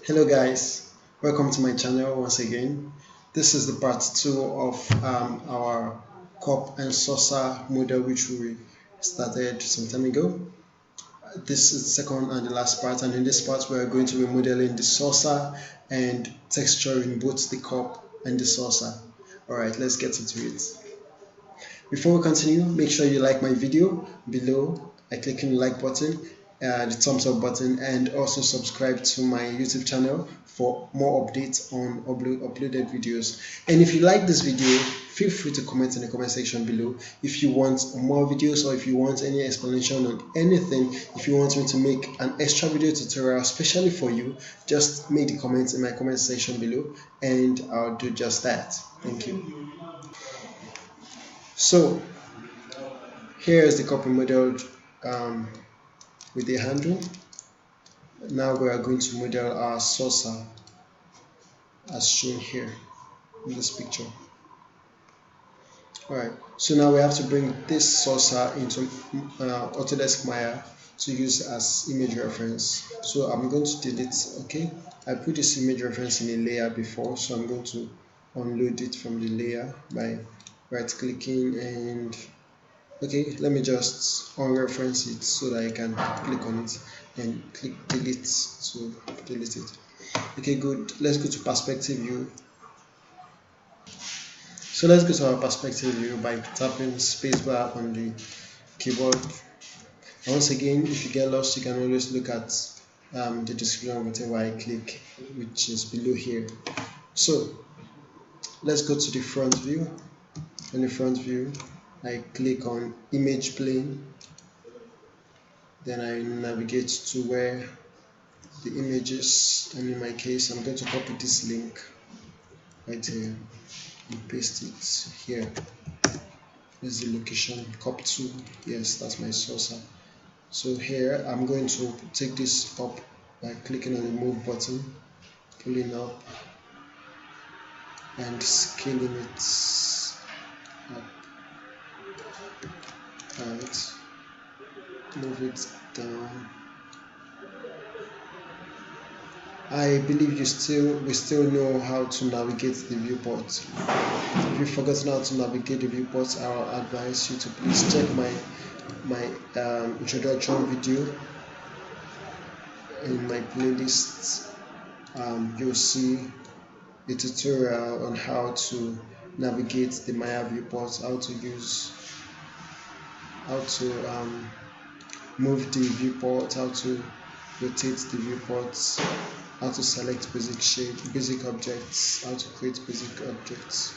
Hello guys, welcome to my channel once again. This is the part 2 of our cup and saucer model which we started some time ago. This is the second and the last part, and in this part we are going to be modeling the saucer and texturing both the cup and the saucer. Alright, let's get into it. Before we continue, make sure you like my video below by clicking the like button, the thumbs up button, and also subscribe to my YouTube channel for more updates on uploaded videos. And if you like this video, feel free to comment in the comment section below if you want more videos, or if you want any explanation on anything. If you want me to make an extra video tutorial especially for you, just make the comments in my comment section below and I'll do just that. Thank you. So here is the copy model with the handle. Now we are going to model our saucer as shown here in this picture. Alright, so now we have to bring this saucer into Autodesk Maya to use as image reference. So I'm going to delete, okay? I put this image reference in a layer before, so I'm going to unload it from the layer by right clicking and okay, let me just unreference it so that I can click on it and click delete to delete it. Okay, good. Let's go to perspective view. So let's go to our perspective view by tapping spacebar on the keyboard. And once again, if you get lost, you can always look at the description of whatever I click, which is below here. So let's go to the front view. On the front view, I click on image plane, then I navigate to where the image is, and in my case I'm going to copy this link right here and paste it here. This is the location, cop 2, yes, that's my saucer. So here I'm going to take this up by clicking on the move button, pulling up and scaling it up. Alright, move it down. I believe we still know how to navigate the viewport. If you've forgotten how to navigate the viewport, I'll advise you to please check my introduction video in my playlist. You'll see a tutorial on how to navigate the Maya viewport, how to move the viewport, how to rotate the viewports, how to select basic objects, how to create basic objects.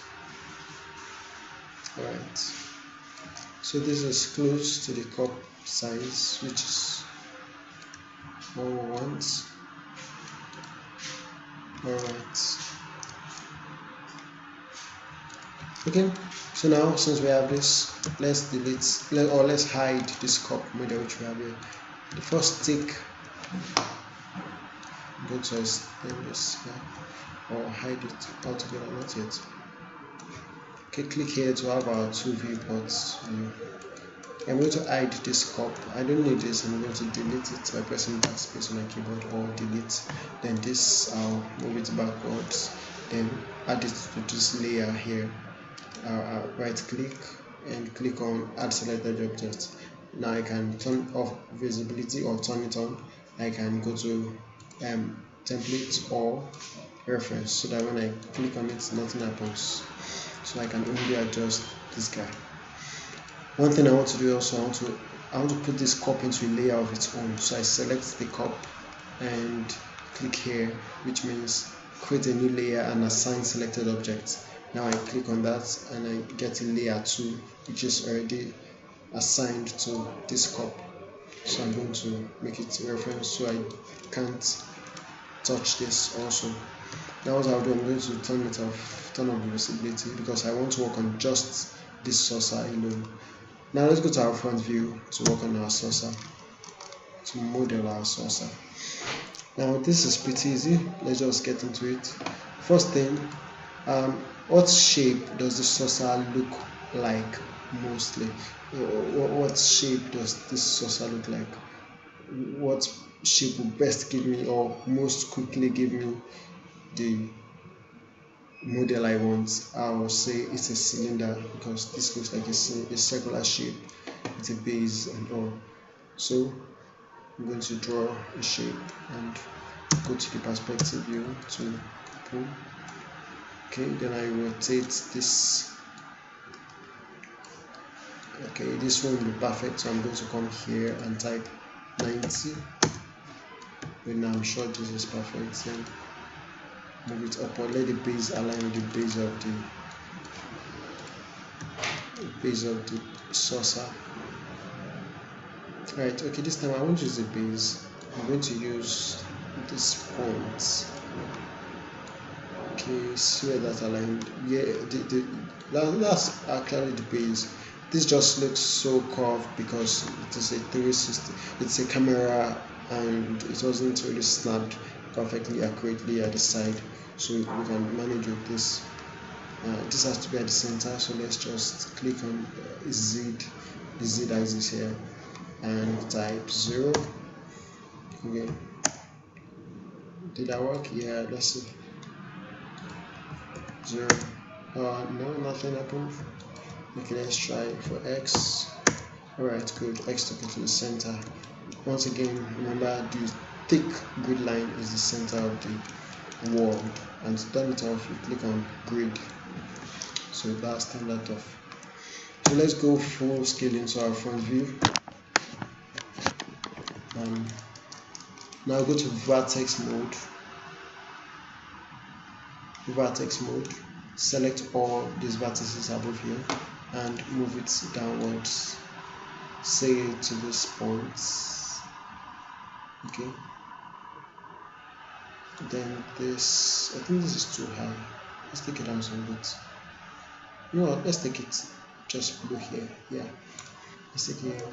Alright, so this is close to the cup size, which is what we want. Alright, okay, so now since we have this, let's hide this cup model which we have here. The first tick, go to extend this here, or hide it altogether, not yet. Okay, click here to have our two viewports view. I'm going to hide this cup. I don't need this. I'm going to delete it by pressing backspace on my keyboard, or delete. Then this, I'll move it backwards. Then add it to this layer here. Right click and click on add selected object. Now I can turn off visibility or turn it on. I can go to template or reference, so that when I click on it, nothing happens. So I can only adjust this guy. One thing I want to do also, I want to put this cup into a layer of its own. So I select the cup and click here, which means create a new layer and assign selected object. Now I click on that and I get a layer 2, which is already assigned to this cup. So I'm going to make it a reference so I can't touch this also. Now what I'll do, I'm going to turn off the visibility, because I want to work on just this saucer alone. Now let's go to our front view to work on our saucer, to model our saucer. Now this is pretty easy. Let's just get into it. First thing, what shape does this saucer look like mostly? What shape does this saucer look like? What shape will best give me, or most quickly give me, the model I want. I will say it's a cylinder because this looks like a circular shape with a base and all. So I'm going to draw a shape and go to the perspective view to pull. Okay, then I rotate this. Okay, this one will be perfect, so I'm going to come here and type 90. When I'm sure this is perfect, then move it up or let the base align with the base of the saucer. Right, okay, this time I won't use the base. I'm going to use this point. Okay, see where that's aligned. Yeah, that's actually the base. This just looks so curved because it is a 360. It's a camera and it wasn't really snapped perfectly accurately at the side, so we can manage with this. This has to be at the center, so let's just click on Z, the Z axis here, and type 0. Okay, did that work? Yeah, let's see. 0. No, nothing happened. Okay, let's try for X. Alright, good. X took it to the center. Once again, remember the thick grid line is the center of the wall, and to turn it off, you click on grid. So that's turned that off. So let's go full scale into our front view. Now go to Vertex Mode. Vertex Mode. Select all these vertices above here and move it downwards. Say to this point. Okay. Then this, I think this is too high. Let's take it down some bit. You know what? Let's take it just below here. Yeah. Let's take it here.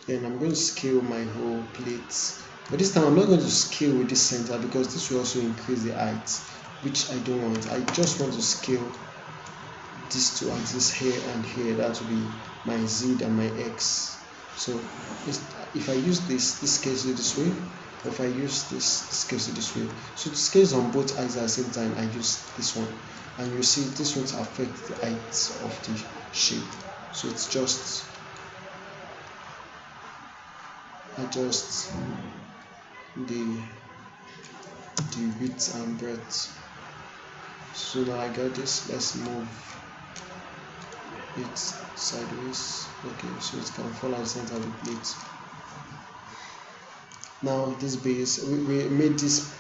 Then I'm going to scale my whole plate. But this time I'm not going to scale with this center because this will also increase the height, which I don't want. I just want to scale these two axes here and here. That will be my Z and my X. So if I use this scales it this way. Or if I use this scales it this way. So it scales on both axes at the same time. I use this one, and you see this won't affect the height of the shape. So it's just adjust the width and breadth. So now I got this. Let's move it sideways. Okay, so it can fall at the center of the plate. Now this base, we made this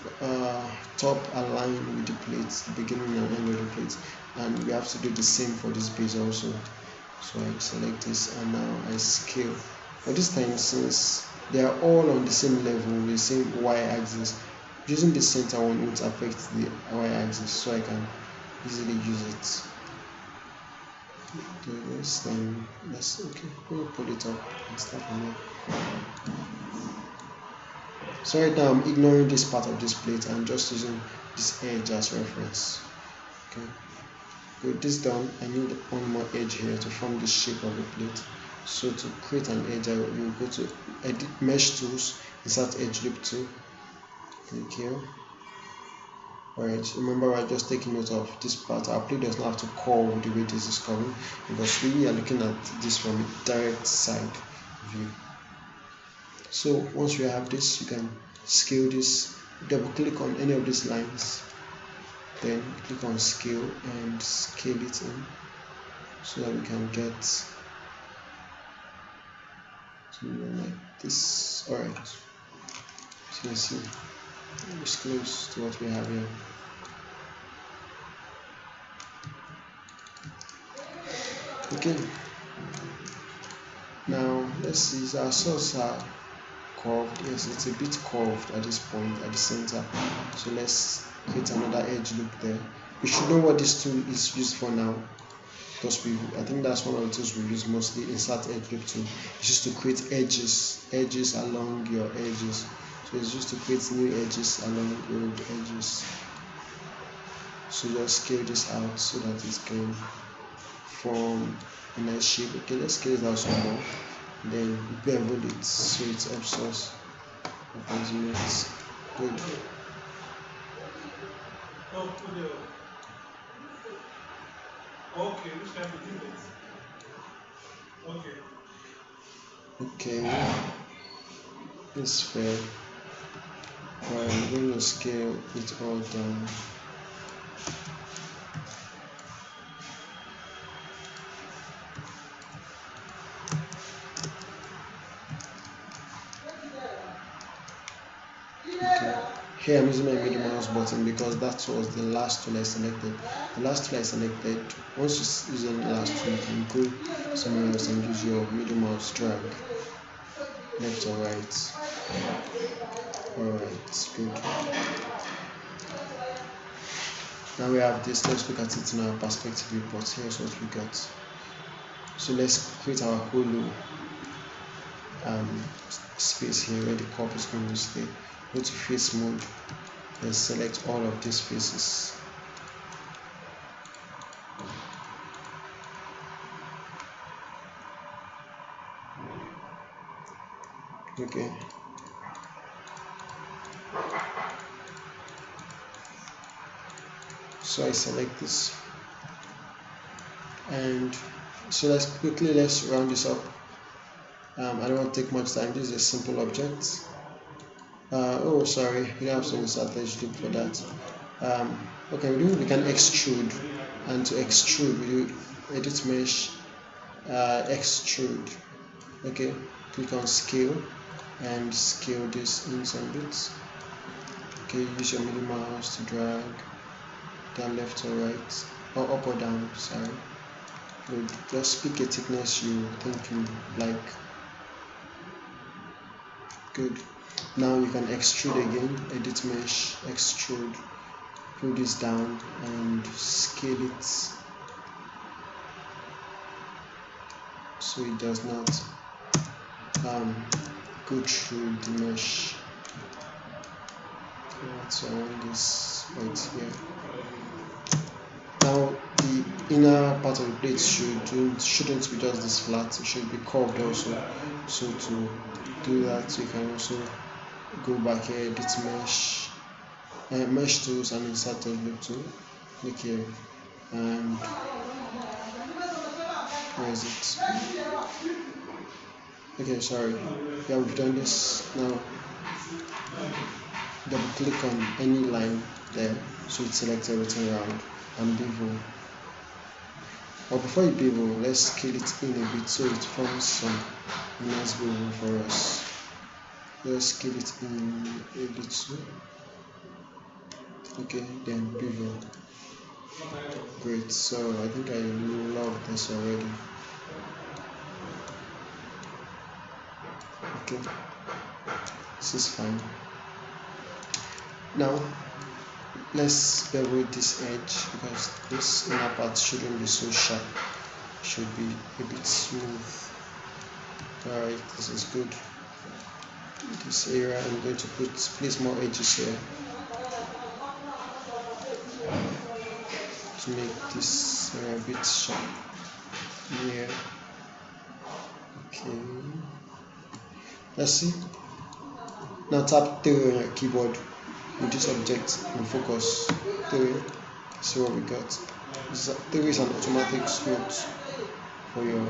top align with the plate, the beginning and end of the plate, and we have to do the same for this base also. So I select this and now I scale. But this time, since they are all on the same level, the same y-axis, using the center one won't affect the y-axis, so I can easily use it. Do this, then let's we'll pull it up and start from here. So right now I'm ignoring this part of this plate. I'm just using this edge as reference. Okay. With this done, I need one more edge here to form the shape of the plate. So to create an edge, you go to Edit Mesh Tools, insert Edge Loop 2. Click here. Alright, remember I just taking note of this part. Our plate does not have to curve the way this is curving because we are looking at this from a direct side view. So once you have this, you can scale this, double click on any of these lines, then click on scale and scale it in so that we can get something like this. Alright, so you can see it's close to what we have here. Okay, now let's see, our source are curved. Yes, it's a bit curved at this point at the center, so let's create another edge loop there. We should know what this tool is used for now, because I think that's one of the tools we use mostly. Insert edge loop tool. It's used to create edges along your edges. So it's used to create new edges along your edges. So just scale this out so that it can form a nice shape. Okay, let's scale it out some more. Then bevel it so it helps us approximate. Good. Okay, it's fair. I'm going to scale it all down. Okay. Here I'm using my middle mouse button because that was the last tool I selected. The last tool I selected, once you use the last tool, you can go somewhere else and use your middle mouse drag left or right. Alright, good. Now we have this. Let's look at it in our perspective report. Here's what we got. So let's create our hollow space here where the cup is going to stay. Go to face mode and select all of these faces. Okay. So I select this, and so let's round this up. I don't want to take much time. This is a simple object. Oh, sorry, we don't have some strategy to look for that. Okay, we can extrude, and to extrude we do edit mesh, extrude. Okay, click on scale and scale this in some bits. Okay, use your middle mouse to drag down left or right, or up or down, sorry. Good. Just pick a thickness you think you like. Good. Now you can extrude again, edit mesh, extrude, pull this down and scale it so it does not go through the mesh. Right, so I want this right here. Now the inner part of the plate shouldn't be just this flat, it should be curved also. So to do that, you can also go back here, edit mesh, mesh tools, and insert object tool. Click here, and where is it? Okay, sorry. Yeah, we've done this. Now double click on any line there, so it selects everything around, and bevel. But before you bevel, let's scale it in a bit so it forms some nice bevel for us. Let's scale it in a bit too. Okay, then bevel. Great. So I think I love this already. Okay, this is fine. Now let's bevel this edge because this inner part shouldn't be so sharp, it should be a bit smooth. Alright, this is good. This area I'm going to place more edges here to make this area a bit sharp here. Okay, let's see. Now tap 3 on your keyboard with this object and focus 3. See what we got. 3 is an automatic slot for your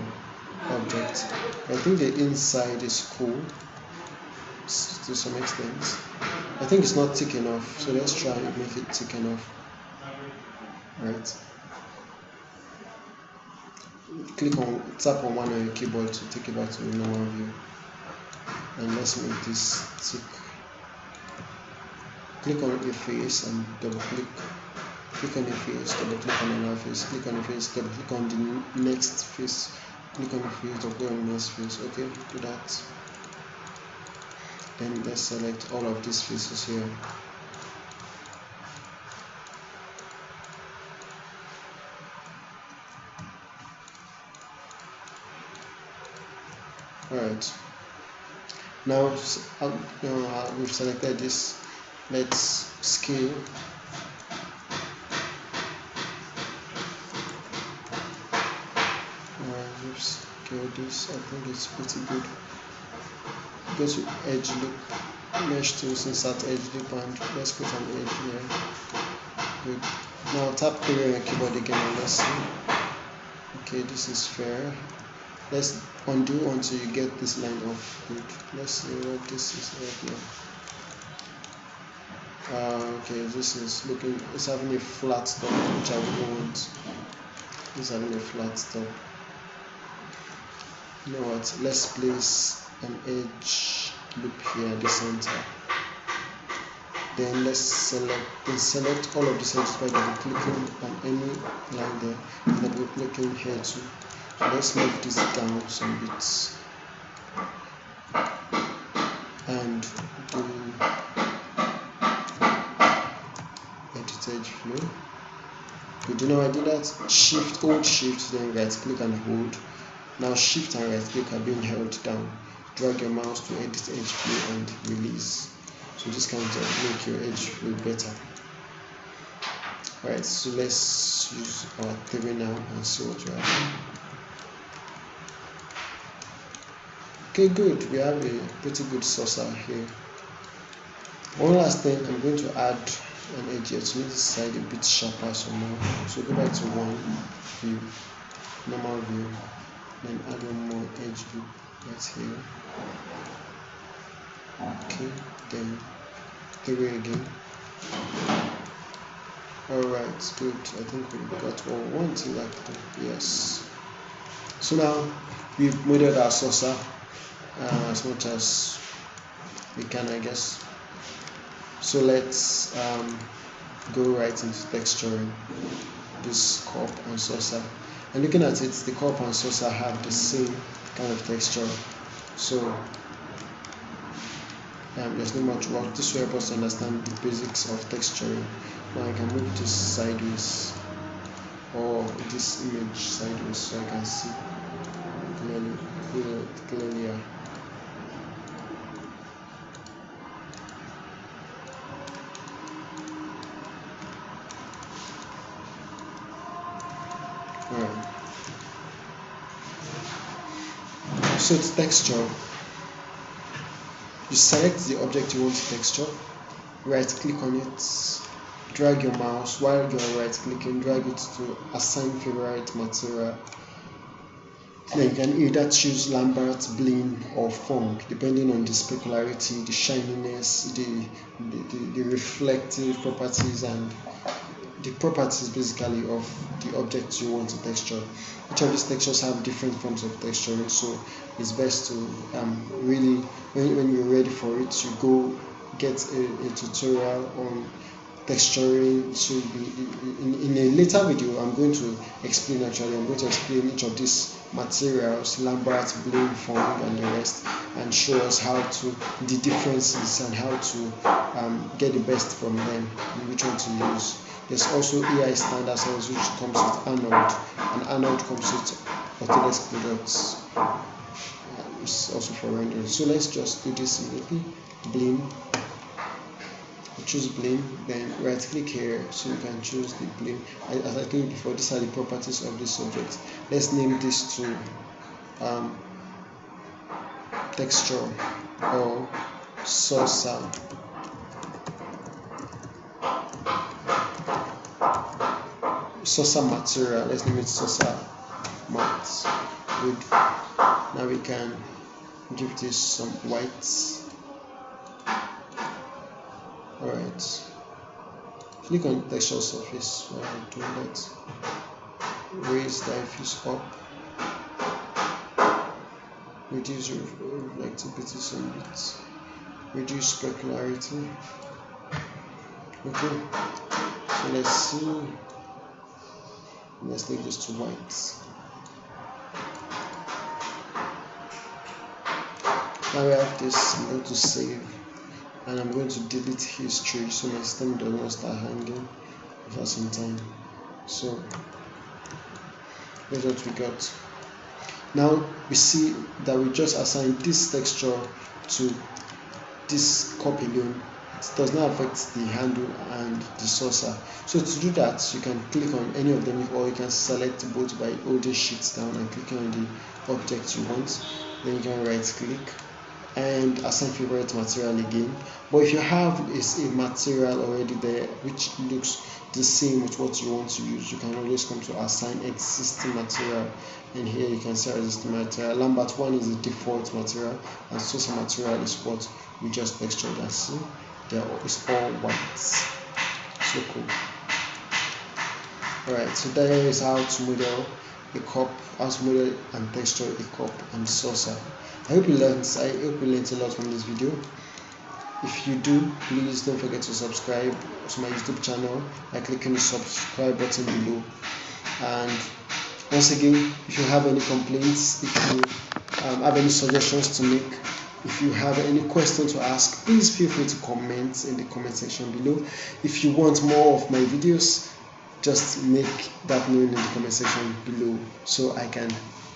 object. I think the inside is cool to some extent. I think it's not thick enough, so let's try and make it thick enough. Right. Tap on one on your keyboard to take it back to the normal view. And let's make this thick. Click on your face and double click. Click on your face, double click on another face. Click on your face, double click on the next face. Click on your face, double click on the next face. Okay, do that. Then let's select all of these faces here. Alright, now we've selected this. Let's scale. We've scaled this. I think it's pretty good. Go to edge loop Mesh tools, insert edge, dip, and let's put an edge here. Good. Now tap 3 on your keyboard again and let's see. Okay, this is fair. Let's undo until you get this line off. Good. Let's see what this is right now. Okay, this is looking, it's having a flat top, which I wouldn't want. It's having a flat top. You know what? Let's place an edge loop here at the center. Then let's select all of the edges by double clicking on any line there, and double clicking here too. So let's move this down some bits and do edit edge flow. Good. You know I did that. Hold shift, then right click and hold. Now shift and right click are being held down. Drag your mouse to edit edge flow and release. So this can make your edge flow better. Alright, so let's use our 3 now and see what we have. Okay, good. We have a pretty good saucer here. One last thing, I'm going to add an edge here to make this side a bit sharper some more. So go back to one view, normal view, then add one more edge loop right here. Okay, then 3 again. Alright, good. I think we got what we want to that. Yes. So now we've modeled our saucer as much as we can, I guess. So let's go right into texturing this cup and saucer. And looking at it, the cup and saucer have the same kind of texture. So there's not much work. This will help us understand the basics of texturing. Now I can move this sideways, or this image sideways, so I can see clearly. Alright. So to texture, you select the object you want to texture, right click on it, drag your mouse while you're right clicking, drag it to assign favorite material. Then you can either choose Lambert, Bling, or Funk, depending on the specularity, the shininess, the reflective properties, and the properties basically of the object you want to texture. Each of these textures have different forms of texturing, so it's best to really, when you're ready for it, you go get a tutorial on texturing. So in a later video, I'm going to explain each of these materials, Lambert, Bling, Fong, and the rest, and show us the differences and how to get the best from them and which one to use. There's also AI standards which comes with Arnold, and Arnold comes with Autodesk products. It's also for rendering. So let's just do this immediately. Bling. Choose Bling, then right click here so you can choose the Bling. As I told you before, these are the properties of this object. Let's name this to texture or saucer. Saucer material. Let's name it saucer mat. Good. Now we can give this some white. Alright, click on texture surface while I'm doing that. Raise diffuse up. Reduce reflectivity some bits. Reduce specularity. Okay, so let's see. Let's leave this to white. Now we have this. I'm going to save. And I'm going to delete history so my system does not start hanging for some time. So that's what we got. Now we see that we just assigned this texture to this cup alone. It does not affect the handle and the saucer. So to do that, you can click on any of them, or you can select both by holding shift down and clicking on the object you want. Then you can right click and assign favorite material again. But if you have a material already there which looks the same with what you want to use, you can always come to assign existing material, and here you can say existing material. Lambert 1 is the default material, and source material is what we just textured. And see, it's all white. So cool. Alright, so there is how to model a cup, how to model and texture a cup and saucer. I hope you learned a lot from this video. If you do, please don't forget to subscribe to my YouTube channel by clicking the subscribe button below. And once again, if you have any complaints, if you have any suggestions to make, if you have any question to ask, please feel free to comment in the comment section below. If you want more of my videos, just make that known in the comment section below so I can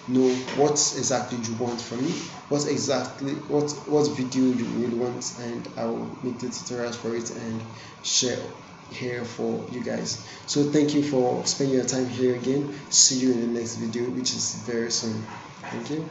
know what exactly you want from me, what video you really want, and I will make the tutorials for it and share here for you guys. So thank you for spending your time here again. See you in the next video, which is very soon. Thank you.